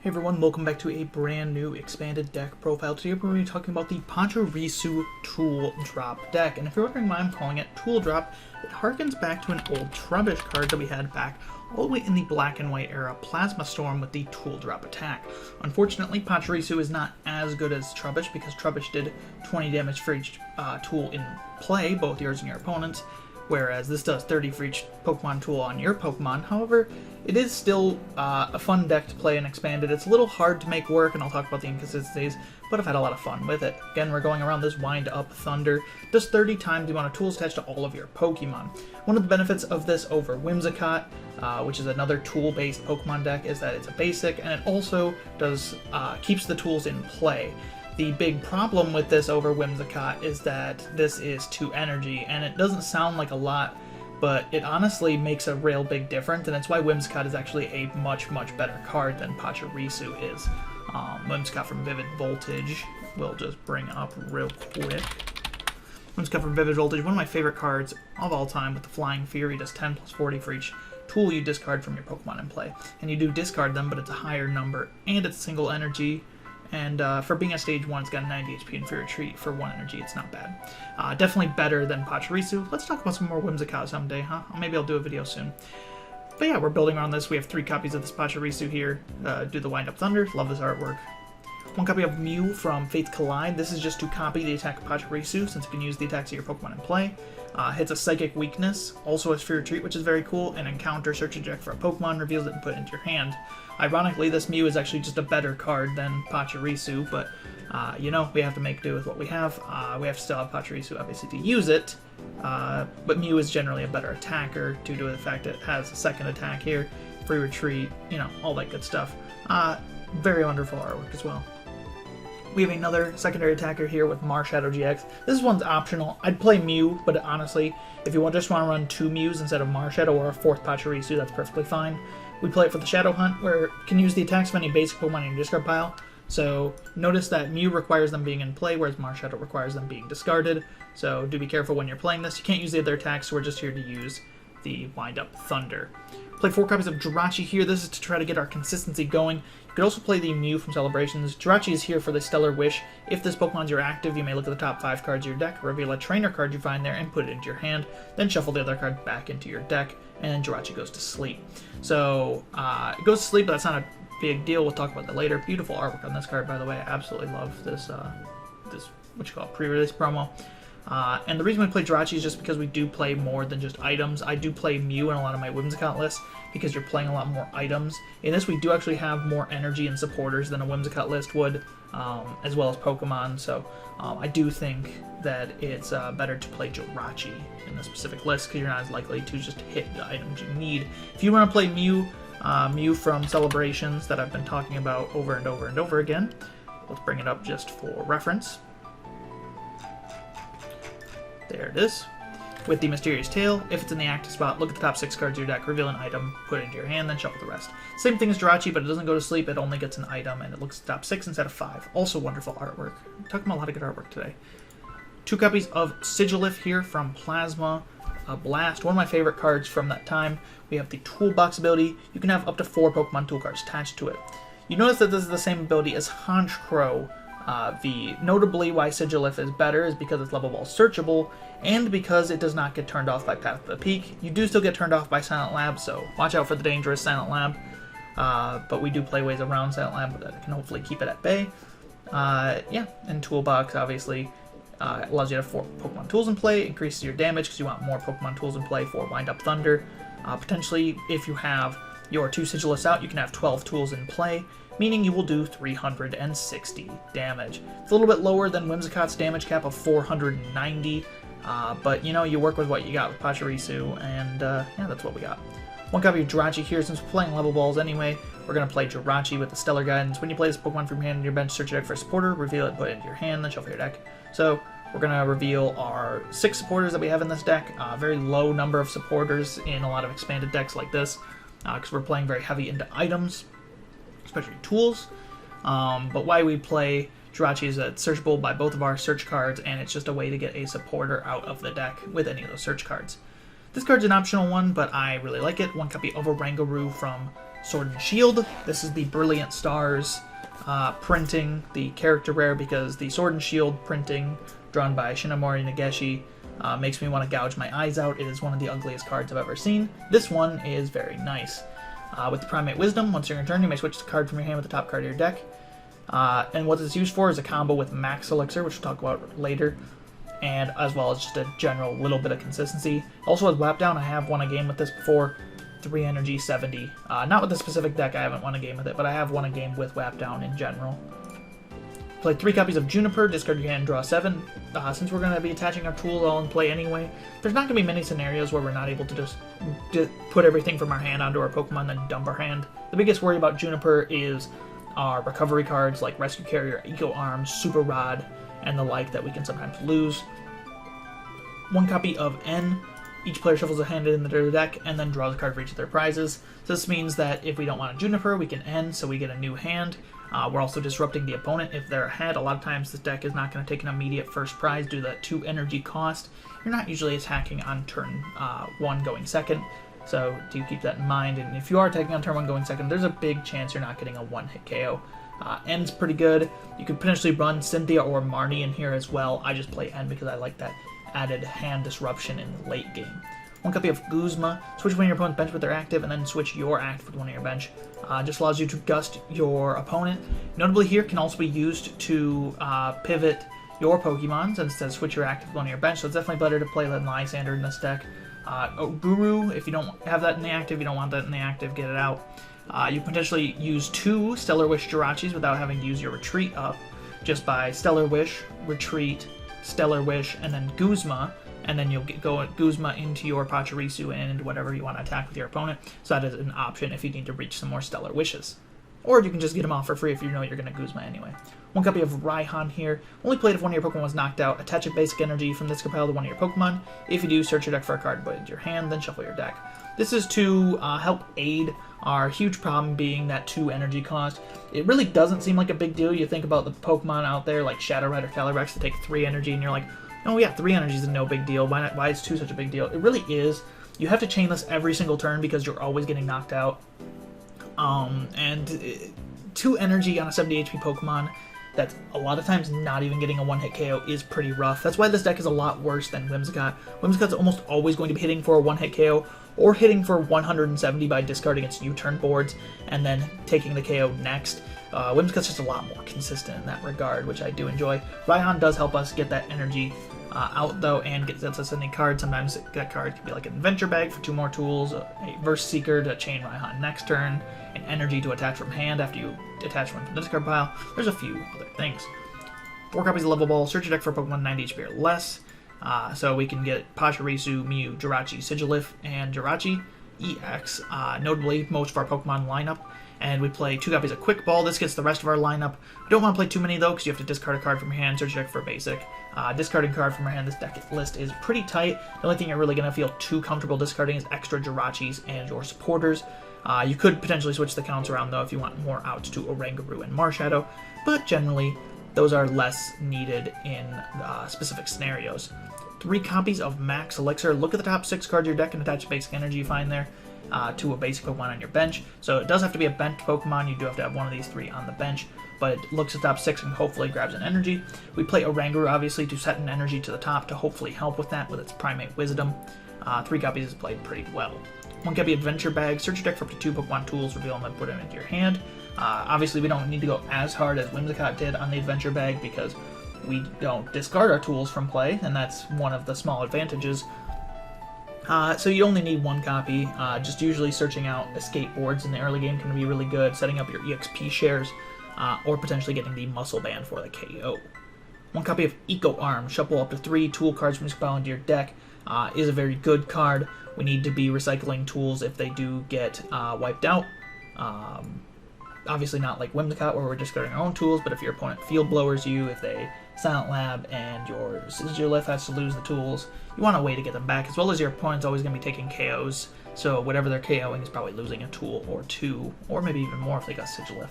Hey everyone, welcome back to a brand new expanded deck profile. Today we're going to be talking about the Pachirisu Tool Drop deck. And if you're wondering why I'm calling it Tool Drop, it harkens back to an old Trubbish card that we had back all the way in the black and white era, Plasma Storm with the Tool Drop attack. Unfortunately, Pachirisu is not as good as Trubbish because Trubbish did 20 damage for each tool in play, both yours and your opponent's, whereas this does 30 for each Pokemon tool on your Pokemon. However, it is still a fun deck to play and expanded. It's a little hard to make work, and I'll talk about the inconsistencies, but I've had a lot of fun with it. Again, we're going around this Wind Up Thunder. Does 30 times the amount of tools attached to all of your Pokemon. One of the benefits of this over Whimsicott, which is another tool-based Pokemon deck, is that it's a basic, and it also does keeps the tools in play. The big problem with this over Whimsicott is that this is 2 energy, and it doesn't sound like a lot, but it honestly makes a real big difference, and it's why Whimsicott is actually a much, much better card than Pachirisu is. Whimsicott from Vivid Voltage, we'll just bring up real quick. Whimsicott from Vivid Voltage, one of my favorite cards of all time with the Flying Fury, does 10 plus 40 for each tool you discard from your Pokemon in play. And you do discard them, but it's a higher number, and it's single energy. And for being a stage 1, it's got 90 HP and for retreat for 1 energy. It's not bad. Definitely better than Pachirisu. Let's talk about some more Whimsicott someday, huh? Maybe I'll do a video soon. But yeah, we're building around this. We have 3 copies of this Pachirisu here. Do the Wind Up Thunder. Love this artwork. 1 copy of Mew from Faith Collide. This is just to copy the attack of Pachirisu, since you can use the attacks of your Pokemon in play. Hits a Psychic Weakness, also has Fear Retreat, which is very cool, and Encounter, search a deck for a Pokemon, reveals it and put it into your hand. Ironically, this Mew is actually just a better card than Pachirisu, but, you know, we have to make do with what we have. We have to still have Pachirisu, obviously, to use it, but Mew is generally a better attacker due to the fact that it has a second attack here, free retreat, you know, all that good stuff. Very wonderful artwork as well. We have another secondary attacker here with Marshadow-GX. This one's optional. I'd play Mew, but honestly, if you just want to run 2 Mews instead of Marshadow or a 4th Pachirisu, that's perfectly fine. We play it for the Shadow Hunt, where it can use the attacks of any basic Pokemon in your discard pile. So notice that Mew requires them being in play, whereas Marshadow requires them being discarded. So do be careful when you're playing this. You can't use the other attacks, so we're just here to use the Wind Up Thunder. Play 4 copies of Jirachi here. This is to try to get our consistency going. You could also play the Mew from Celebrations. Jirachi is here for the Stellar Wish. If this Pokemon's your active, you may look at the top 5 cards of your deck, reveal a trainer card you find there, and put it into your hand. Then shuffle the other card back into your deck, and then Jirachi goes to sleep. So, it goes to sleep, but that's not a big deal. We'll talk about that later. Beautiful artwork on this card, by the way. I absolutely love this, what you call it, pre-release promo. And the reason we play Jirachi is just because we do play more than just items. I do play Mew in a lot of my Whimsicott lists because you're playing a lot more items. In this, we do actually have more energy and supporters than a Whimsicott list would, as well as Pokemon. So I do think that it's better to play Jirachi in the specific list because you're not as likely to just hit the items you need. If you want to play Mew, Mew from Celebrations that I've been talking about over and over and over again, let's bring it up just for reference. There it is. With the Mysterious Tail, if it's in the active spot, look at the top 6 cards of your deck, reveal an item, put it into your hand, then shuffle the rest. Same thing as Jirachi, but it doesn't go to sleep, it only gets an item, and it looks at the top 6 instead of 5. Also wonderful artwork. I'm talking about a lot of good artwork today. 2 copies of Sigilyph here from Plasma Blast, one of my favorite cards from that time. We have the Toolbox ability. You can have up to 4 Pokemon tool cards attached to it. You notice that this is the same ability as Honchkrow V. Notably, why Sigilyph is better is because it's Level Ball searchable, and because it does not get turned off by Path to the Peak. You do still get turned off by Silent Lab, so watch out for the dangerous Silent Lab. But we do play ways around Silent Lab that can hopefully keep it at bay. Yeah, and Toolbox obviously allows you to have 4 Pokemon tools in play, increases your damage because you want more Pokemon tools in play for Wind Up Thunder. Potentially, if you have your 2 Sigilyphs out, you can have 12 tools in play, meaning you will do 360 damage. It's a little bit lower than Whimsicott's damage cap of 490, but you know, you work with what you got with Pachirisu, and yeah, that's what we got. 1 copy of Jirachi here. Since we're playing level balls anyway, we're going to play Jirachi with the Stellar Guidance. When you play this Pokemon from your hand on your bench, search your deck for a supporter, reveal it, put it into your hand, then shuffle your deck. So we're going to reveal our 6 supporters that we have in this deck. Very low number of supporters in a lot of expanded decks like this, because we're playing very heavy into items, especially tools. But why we play Jirachi is that it's searchable by both of our search cards, and it's just a way to get a supporter out of the deck with any of those search cards. This card's an optional one, but I really like it. 1 copy of Oranguru from Sword and Shield. This is the Brilliant Stars printing, the character rare, because the Sword and Shield printing drawn by Shinomori Nageshi makes me want to gouge my eyes out. It is one of the ugliest cards I've ever seen. This one is very nice. With the Primate Wisdom, once you're in your turn, you may switch the card from your hand with the top card of your deck. And what it's used for is a combo with Max Elixir, which we'll talk about later, and as well as just a general little bit of consistency. Also with Wap Down, I have won a game with this before. 3 energy, 70. Not with the specific deck, I haven't won a game with it, but I have won a game with Wap Down in general. Play 3 copies of Juniper, discard your hand, draw 7. Since we're going to be attaching our tools all in play anyway, there's not going to be many scenarios where we're not able to just put everything from our hand onto our Pokemon, then dump our hand. The biggest worry about Juniper is our recovery cards like Rescue Carrier, Eco Arm, Super Rod, and the like that we can sometimes lose. 1 copy of N. Each player shuffles a hand into their deck and then draws a card for each of their prizes. So this means that if we don't want a Juniper, we can N, so we get a new hand. We're also disrupting the opponent if they're ahead. A lot of times this deck is not going to take an immediate first prize due to that 2 energy cost. You're not usually attacking on turn 1 going second, so do keep that in mind. And if you are attacking on turn 1 going second, there's a big chance you're not getting a one-hit KO. N's pretty good. You could potentially run Cynthia or Marnie in here as well. I just play N because I like that added hand disruption in the late game. 1 copy of Guzma. Switch one of your opponent's bench with their active, and then switch your active with one of your bench. Just allows you to gust your opponent. Notably here, can also be used to pivot your Pokemon, instead of switch your active with one of your bench, so it's definitely better to play than Lysander in this deck. Guru, if you don't have that in the active, you don't want that in the active, get it out. You potentially use 2 Stellar Wish Jirachis without having to use your retreat up, just by Stellar Wish, retreat, Stellar Wish, and then Guzma, and then you'll go Guzma into your Pachirisu and into whatever you want to attack with your opponent. So that is an option if you need to reach some more Stellar Wishes. Or you can just get them off for free if you know you're going to Guzma anyway. 1 copy of Raihan here. Only played if one of your Pokemon was knocked out. Attach a basic energy from this pile to one of your Pokemon. If you do, search your deck for a card, put it into your hand, then shuffle your deck. This is to help aid our huge problem being that 2 energy cost. It really doesn't seem like a big deal. You think about the Pokemon out there like Shadow Red or Calyrex that take 3 energy, and you're like, oh yeah, 3 energy is no big deal. Why is 2 such a big deal? It really is. You have to chain this every single turn because you're always getting knocked out. 2 energy on a 70 HP Pokemon that's a lot of times not even getting a one-hit KO is pretty rough. That's why this deck is a lot worse than Whimsicott. Whimsicott's almost always going to be hitting for a one-hit KO or hitting for 170 by discarding its U-turn boards and then taking the KO next. Whimsicott's just a lot more consistent in that regard, which I do enjoy. Raihan does help us get that energy out, though, and gets us any card. Sometimes that card can be like an Adventure Bag for 2 more tools, a Verse Seeker to chain Raihan next turn, an energy to attach from hand after you attach one from the discard pile. There's a few other things. 4 copies of Level Ball. Search your deck for Pokemon 90 HP or less. So we can get Pachirisu, Mew, Jirachi, Sigilyph, and Jirachi-EX. Notably, most of our Pokemon lineup. And we play 2 copies of Quick Ball. This gets the rest of our lineup. We don't want to play too many, though, because you have to discard a card from your hand, search your deck for a basic. Discarding card from your hand, this deck list is pretty tight. The only thing you're really going to feel too comfortable discarding is extra Jirachis and your supporters. You could potentially switch the counts around, though, if you want more outs to Oranguru and Marshadow, but generally, those are less needed in specific scenarios. 3 copies of Max Elixir. Look at the top 6 cards of your deck and attach basic energy you find there to a basic Pokemon on your bench. So it does have to be a bench Pokemon. You do have to have one of these 3 on the bench, but it looks at the top 6 and hopefully grabs an energy. We play Oranguru, obviously, to set an energy to the top to hopefully help with that with its Primate Wisdom. 3 copies is played pretty well. 1 copy Adventure Bag. Search your deck for up to 2 Pokemon tools, reveal them, and put them into your hand. Obviously, we don't need to go as hard as Whimsicott did on the Adventure Bag because we don't discard our tools from play, and that's one of the small advantages. So you only need 1 copy. Just usually searching out escape boards in the early game can be really good, setting up your EXP shares, or potentially getting the Muscle Band for the KO. 1 copy of Eco Arm. Shuffle up to 3 tool cards from this pile into your deck. Is a very good card. We need to be recycling tools if they do get wiped out. Obviously not like Whimsicott where we're discarding our own tools, but if your opponent Field Blowers you, if they Silent Lab, and your Sigilyph has to lose the tools, you want a way to get them back, as well as your opponent's always going to be taking KOs, so whatever they're KOing is probably losing a tool or 2, or maybe even more if they got Sigilyph.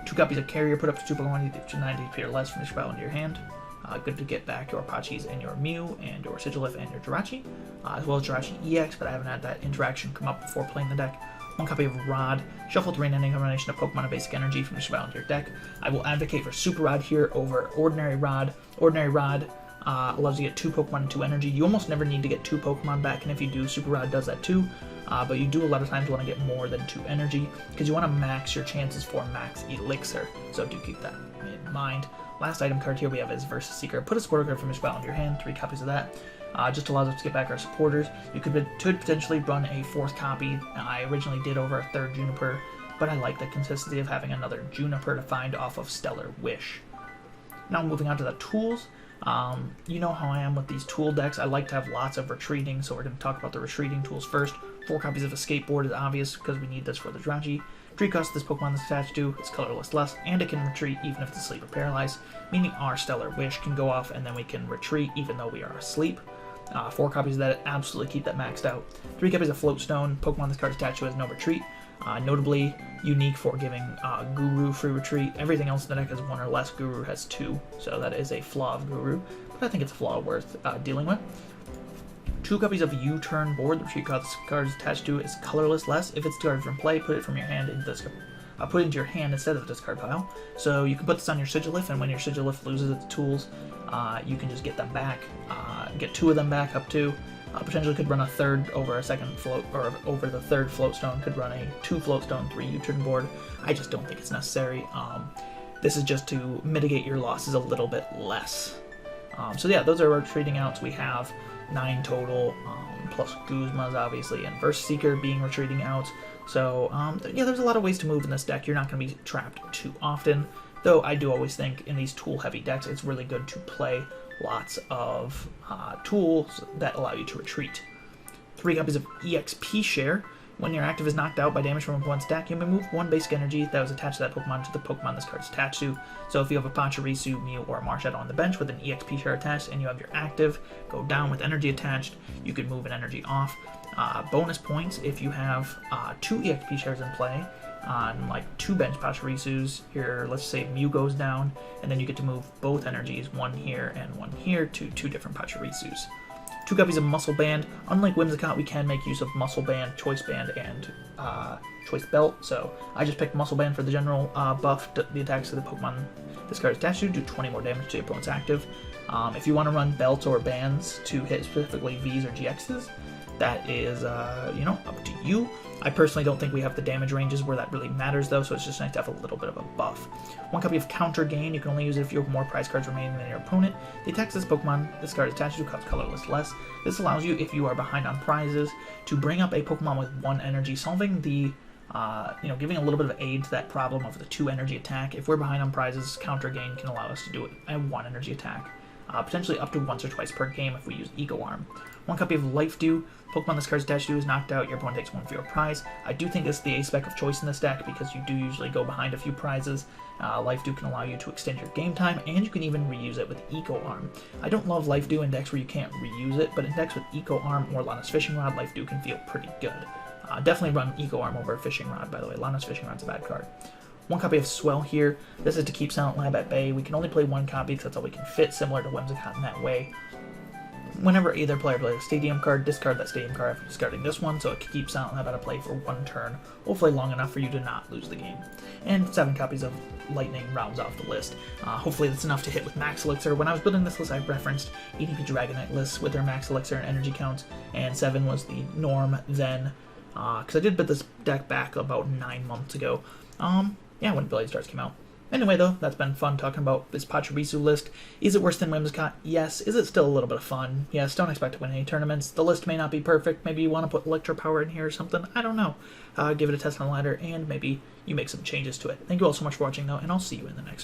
2 copies of Carrier. Put up to 2 Pokemon to 90 HP or less from each pile into your hand. Good to get back your Pachis and your Mew, and your Sigilyph and your Jirachi, as well as Jirachi-EX, but I haven't had that interaction come up before playing the deck. 1 copy of Rod, shuffle to rain any combination of Pokemon and basic energy from your surround to your deck. I will advocate for Super Rod here over Ordinary Rod. Ordinary Rod allows you to get 2 Pokemon and 2 energy. You almost never need to get 2 Pokemon back, and if you do, Super Rod does that too. But you do a lot of times want to get more than 2 energy, because you want to max your chances for Max Elixir, so do keep that in mind. Last item card here we have is Versus Seeker. Put a supporter card from your spell into your hand, 3 copies of that. Just allows us to get back our supporters. You could potentially run a 4th copy. I originally did over a 3rd Juniper, but I like the consistency of having another Juniper to find off of Stellar Wish. Now moving on to the tools. You know how I am with these tool decks. I like to have lots of retreating, so we're going to talk about the retreating tools first. 4 copies of Escape Board is obvious because we need this for the Jirachi. Tree cost this Pokemon is attached to is colorless less, and it can retreat even if it's asleep or paralyzed, meaning our Stellar Wish can go off and then we can retreat even though we are asleep. 4 copies of that, absolutely keep that maxed out. 3 copies of Float Stone, Pokemon this card is attached to has no retreat. Notably unique for giving Guru free retreat. Everything else in the deck has 1 or less, Guru has 2, so that is a flaw of Guru, but I think it's a flaw worth dealing with. 2 copies of U-Turn Board, the retreat card is attached to is colorless less. If it's discarded from play, put it from your hand into this put it into your hand instead of the discard pile. So you can put this on your Sigilyph, and when your Sigilyph loses its tools, you can just get them back, get 2 of them back up to. Potentially could run a 3rd over a 2nd float, or over the 3rd Float Stone, could run a 2 Float Stone, 3 U-Turn Board. I just don't think it's necessary. This is just to mitigate your losses a little bit less. So yeah, those are our retreating outs. We have 9 total, plus Guzma's obviously, and Versus Seeker being retreating outs. So yeah, there's a lot of ways to move in this deck. You're not going to be trapped too often, though I do always think in these tool-heavy decks, it's really good to play lots of tools that allow you to retreat. 3 copies of EXP Share. When your active is knocked out by damage from one's deck, you may move 1 basic energy that was attached to that Pokemon to the Pokemon this card is attached to. So if you have a Pachirisu, Mew, or a Marshadow on the bench with an EXP Share attached, and you have your active go down with energy attached, you could move an energy off. Bonus points if you have 2 EXP Shares in play on like 2 bench Pachirisus. Here, let's say Mew goes down, and then you get to move both energies, 1 here and 1 here, to 2 different Pachirisus. 2 copies of Muscle Band. Unlike Whimsicott, we can make use of Muscle Band, Choice Band, and Choice Belt, so I just picked Muscle Band for the general buff. The attacks of the Pokemon this card is attached to do 20 more damage to your opponent's active. If you want to run belts or bands to hit specifically Vs or GXs, that is, you know, up to you. I personally don't think we have the damage ranges where that really matters, though, so it's just nice to have a little bit of a buff. 1 copy of Counter Gain. You can only use it if you have more prize cards remaining than your opponent. The attacks this Pokemon this card is attached to cost colorless less. This allows you, if you are behind on prizes, to bring up a Pokemon with 1 energy, solving the, you know, giving a little bit of aid to that problem of the 2 energy attack. If we're behind on prizes, Counter Gain can allow us to do it at 1 energy attack. Potentially up to once or twice per game if we use Eco Arm. 1 copy of Life Dew. Pokemon this card's attached to is knocked out, your opponent takes 1 for your prize. I do think this is the A-spec of choice in this deck because you do usually go behind a few prizes. Life Dew can allow you to extend your game time, and you can even reuse it with Eco Arm. I don't love Life Dew in decks where you can't reuse it, but in decks with Eco Arm or Lana's Fishing Rod, Life Dew can feel pretty good. Definitely run Eco Arm over Fishing Rod, by the way. Lana's Fishing Rod's a bad card. 1 copy of Swell here. This is to keep Silent Lab at bay. We can only play 1 copy because that's all we can fit, similar to Whimsicott in that way. Whenever either player plays a Stadium card, discard that Stadium card after discarding this one, so it can keep Silent Lab out of play for 1 turn, hopefully long enough for you to not lose the game. And 7 copies of Lightning rounds off the list. Hopefully that's enough to hit with Max Elixir. When I was building this list, I referenced ADP Dragonite lists with their Max Elixir and energy counts, and 7 was the norm then, because I did build this deck back about 9 months ago. Yeah, when Blade Stars came out. Anyway, though, that's been fun talking about this Pachirisu list. Is it worse than Whimsicott? Yes. Is it still a little bit of fun? Yes, don't expect to win any tournaments. The list may not be perfect. Maybe you want to put Electro Power in here or something. I don't know. Give it a test on the ladder, and maybe you make some changes to it. Thank you all so much for watching, though, and I'll see you in the next